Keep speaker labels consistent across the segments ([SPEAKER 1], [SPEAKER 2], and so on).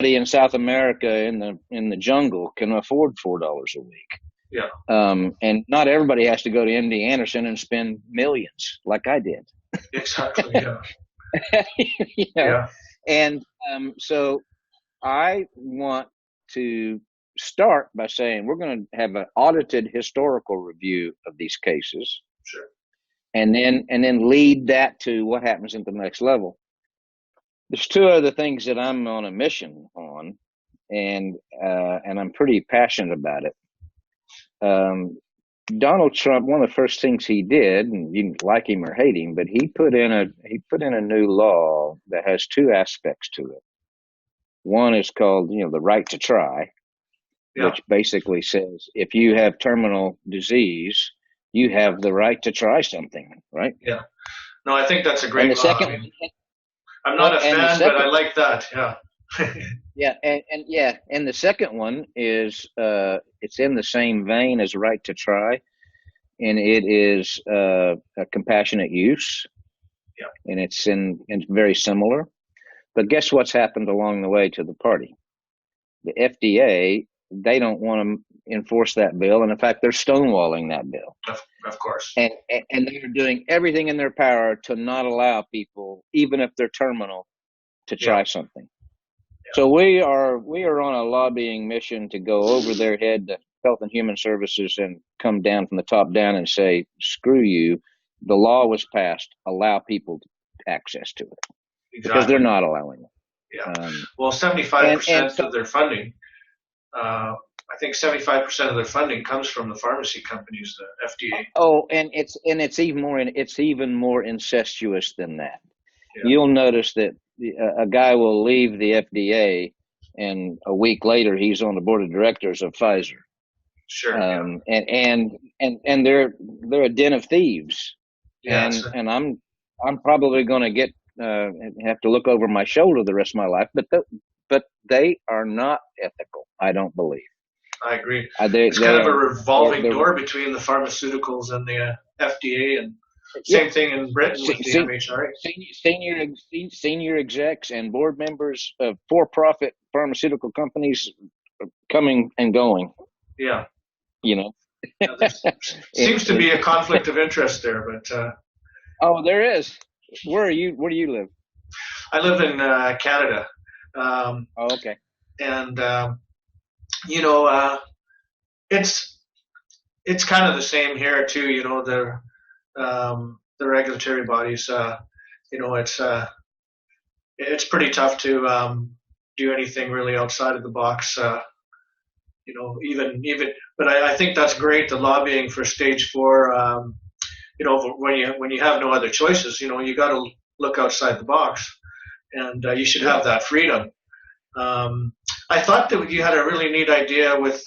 [SPEAKER 1] in South America in the jungle can afford $4 a week.
[SPEAKER 2] Yeah.
[SPEAKER 1] And not everybody has to go to MD Anderson and spend millions like I did.
[SPEAKER 2] Exactly. Yeah.
[SPEAKER 1] You know? Yeah. And so I want to start by saying we're going to have an audited historical review of these cases.
[SPEAKER 2] Sure.
[SPEAKER 1] And then lead that to what happens at the next level. There's two other things that I'm on a mission on, and I'm pretty passionate about it. Donald Trump, one of the first things he did, and you can like him or hate him, but he put in a new law that has two aspects to it. One is called, the right to try, which basically says if you have terminal disease, you have the right to try something, right?
[SPEAKER 2] Yeah. No, I think that's a great law. I'm not a fan, but I like that. Yeah.
[SPEAKER 1] And the second one is it's in the same vein as right to try, and it is a compassionate use.
[SPEAKER 2] Yeah.
[SPEAKER 1] And it's very similar. But guess what's happened along the way to the party? The FDA, they don't want to enforce that bill, and in fact, they're stonewalling that bill.
[SPEAKER 2] Of course.
[SPEAKER 1] And they're doing everything in their power to not allow people, even if they're terminal, to try something. Yeah. So we are on a lobbying mission to go over their head to Health and Human Services and come down from the top down and say, screw you. The law was passed. Allow people access to it.
[SPEAKER 2] Exactly.
[SPEAKER 1] Because they're not allowing it.
[SPEAKER 2] Yeah. Well, 75% of their funding, I think 75% of their funding comes from the pharmacy companies, the FDA.
[SPEAKER 1] Oh, and it's even more incestuous than that. Yeah. You'll notice that a guy will leave the FDA, and a week later he's on the board of directors of Pfizer.
[SPEAKER 2] Sure.
[SPEAKER 1] And they're a den of thieves. Yeah, and I'm probably going to have to look over my shoulder the rest of my life, but they are not ethical. I don't believe.
[SPEAKER 2] I agree. It's kind of a revolving door between the pharmaceuticals and the FDA, and same thing in Britain with the MHRA.
[SPEAKER 1] Senior execs and board members of for-profit pharmaceutical companies coming and going.
[SPEAKER 2] Yeah.
[SPEAKER 1] Seems
[SPEAKER 2] to be a conflict of interest there, but.
[SPEAKER 1] Oh, there is. Where do you live?
[SPEAKER 2] I live in Canada.
[SPEAKER 1] Okay.
[SPEAKER 2] And it's kind of the same here too. The regulatory bodies. It's pretty tough to do anything really outside of the box. But I think that's great. The lobbying for stage 4. When you have no other choices, you got to look outside the box, and you should have that freedom. I thought that you had a really neat idea with,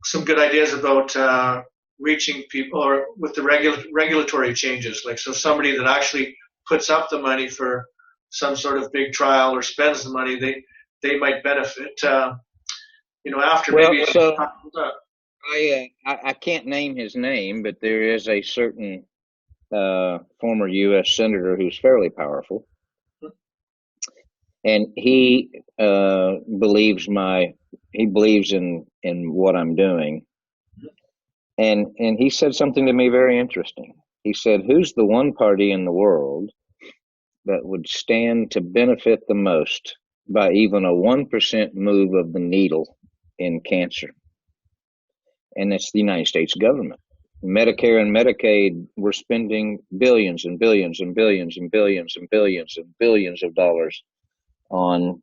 [SPEAKER 2] some good ideas about reaching people, or with the regulatory changes. Like, so somebody that actually puts up the money for some sort of big trial or spends the money, they might benefit. After maybe.
[SPEAKER 1] So I can't name his name, but there is a certain former U.S. senator who's fairly powerful. And he believes in what I'm doing. And he said something to me very interesting. He said, who's the one party in the world that would stand to benefit the most by even a 1% move of the needle in cancer? And it's the United States government. Medicare and Medicaid, we're spending billions and billions and billions and billions and billions and billions of dollars on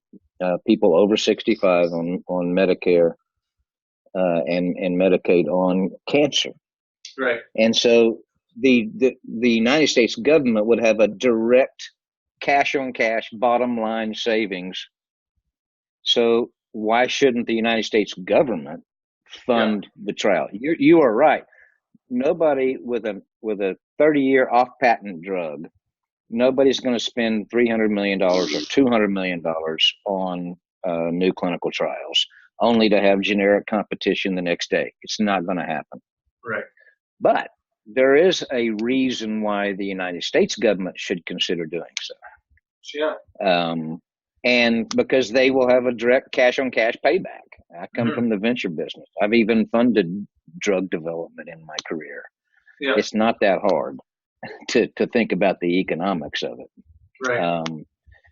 [SPEAKER 1] people over 65 on Medicare and Medicaid on cancer.
[SPEAKER 2] Right.
[SPEAKER 1] And so the United States government would have a direct cash on cash bottom line savings. So why shouldn't the United States government fund the trial? You are right. Nobody with a 30-year off patent drug, nobody's going to spend $300 million or $200 million on new clinical trials, only to have generic competition the next day. It's not going to happen.
[SPEAKER 2] Right.
[SPEAKER 1] But there is a reason why the United States government should consider doing so.
[SPEAKER 2] Yeah.
[SPEAKER 1] And because they will have a direct cash on cash payback. I come from the venture business. I've even funded drug development in my career.
[SPEAKER 2] Yeah.
[SPEAKER 1] It's not that hard to think about the economics of it.
[SPEAKER 2] Right.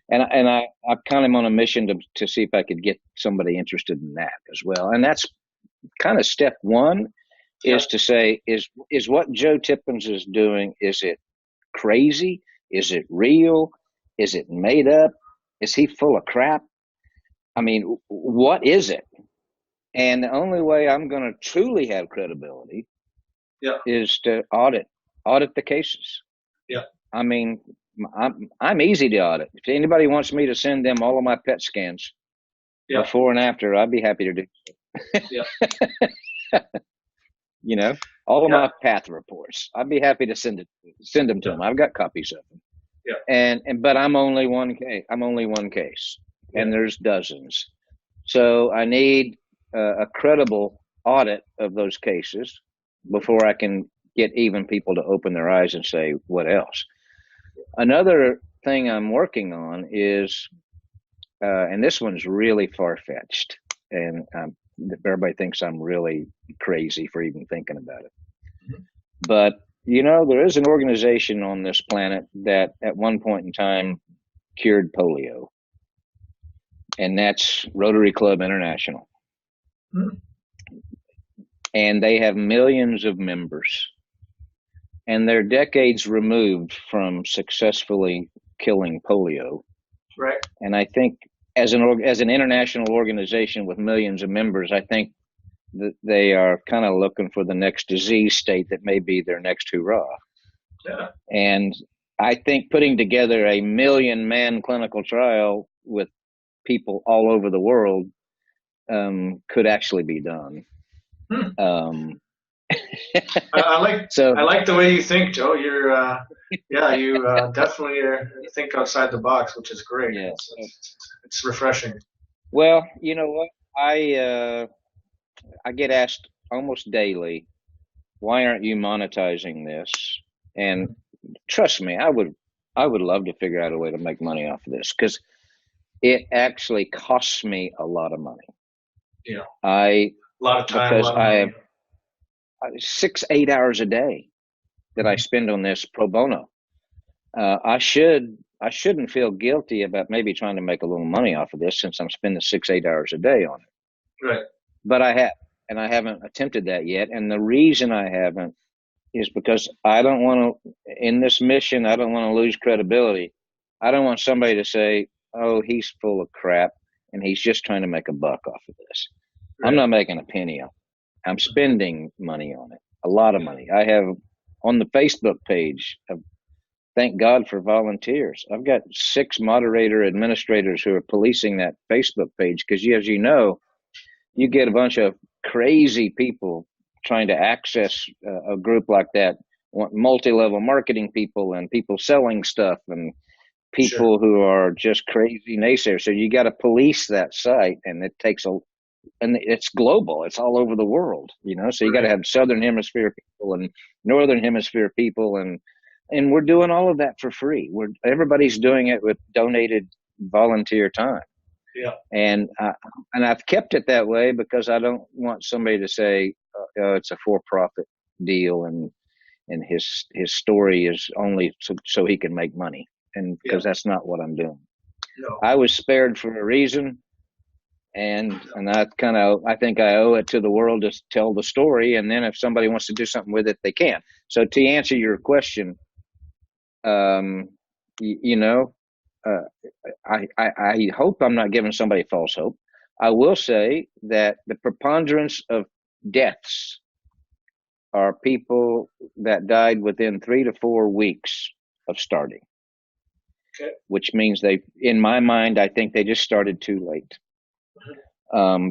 [SPEAKER 1] And I kind of am on a mission to see if I could get somebody interested in that as well. And that's kind of step one, is to say, is what Joe Tippins is doing, is it crazy? Is it real? Is it made up? Is he full of crap? I mean, what is it? And the only way I'm going to truly have credibility is to audit the cases.
[SPEAKER 2] Yeah.
[SPEAKER 1] I mean, I'm easy to audit. If anybody wants me to send them all of my PET scans before and after, I'd be happy to do so.
[SPEAKER 2] Yeah.
[SPEAKER 1] You know, all of my path reports, I'd be happy to send them to them. I've got copies of them.
[SPEAKER 2] Yeah.
[SPEAKER 1] But I'm only one case, and there's dozens. So I need a credible audit of those cases before I can get even people to open their eyes and say, what else? Another thing I'm working on is, and this one's really far-fetched, and everybody thinks I'm really crazy for even thinking about it. But, you know, there is an organization on this planet that at one point in time cured polio, and that's Rotary Club International. And they have millions of members, and they're decades removed from successfully killing polio.
[SPEAKER 2] Right.
[SPEAKER 1] And I think as an international organization with millions of members, I think that they are kind of looking for the next disease state that may be their next hurrah.
[SPEAKER 2] Yeah.
[SPEAKER 1] And I think putting together a 1 million-man clinical trial with people all over the world could actually be done.
[SPEAKER 2] I like the way you think, Joe. You're you definitely think outside the box, which is great.
[SPEAKER 1] Yeah.
[SPEAKER 2] It's refreshing.
[SPEAKER 1] Well, you know what? I get asked almost daily, why aren't you monetizing this? And trust me, I would love to figure out a way to make money off of this, because it actually costs me a lot of money.
[SPEAKER 2] Yeah.
[SPEAKER 1] A
[SPEAKER 2] lot of time.
[SPEAKER 1] Because I have 6-8 hours a day that I spend on this pro bono. I shouldn't feel guilty about maybe trying to make a little money off of this, since I'm spending 6-8 hours a day on it.
[SPEAKER 2] Right.
[SPEAKER 1] But I have, and I haven't attempted that yet. And the reason I haven't is because I don't want to, in this mission, I don't want to lose credibility. I don't want somebody to say, oh, he's full of crap and he's just trying to make a buck off of this. Right. I'm not making a penny on it. I'm spending money on it, a lot of money. I have on the Facebook page, thank God for volunteers. I've got 6 moderator administrators who are policing that Facebook page, because as you know, you get a bunch of crazy people trying to access a group like that, multi-level marketing people and people selling stuff and people who are just crazy naysayers. So you got to police that site, and it takes and it's global. It's all over the world, you know. So you got to have Southern Hemisphere people and Northern Hemisphere people, and we're doing all of that for free. Everybody's doing it with donated volunteer time.
[SPEAKER 2] Yeah.
[SPEAKER 1] And I've kept it that way because I don't want somebody to say, oh, it's a for-profit deal and his story is only so he can make money. And because that's not what I'm doing.
[SPEAKER 2] No.
[SPEAKER 1] I was spared for a reason. And I think I owe it to the world to tell the story. And then if somebody wants to do something with it, they can. So to answer your question, you know, I hope I'm not giving somebody false hope. I will say that the preponderance of deaths are people that died within 3 to 4 weeks of starting.
[SPEAKER 2] Okay.
[SPEAKER 1] Which means in my mind, I think they just started too late.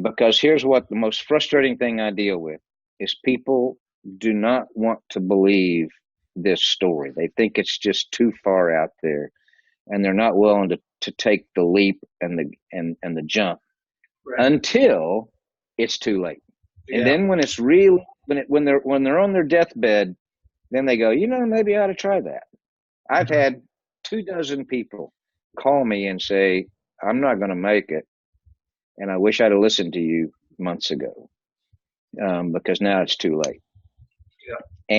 [SPEAKER 1] Because here's what the most frustrating thing I deal with is people do not want to believe this story. They think it's just too far out there, and they're not willing to take the leap and the jump until it's too late. Yeah. And then when it's real, when they're on their deathbed, then they go, you know, maybe I ought to try that. I've had 24 people call me and say, I'm not going to make it, and I wish I'd have listened to you months ago, because now it's too late.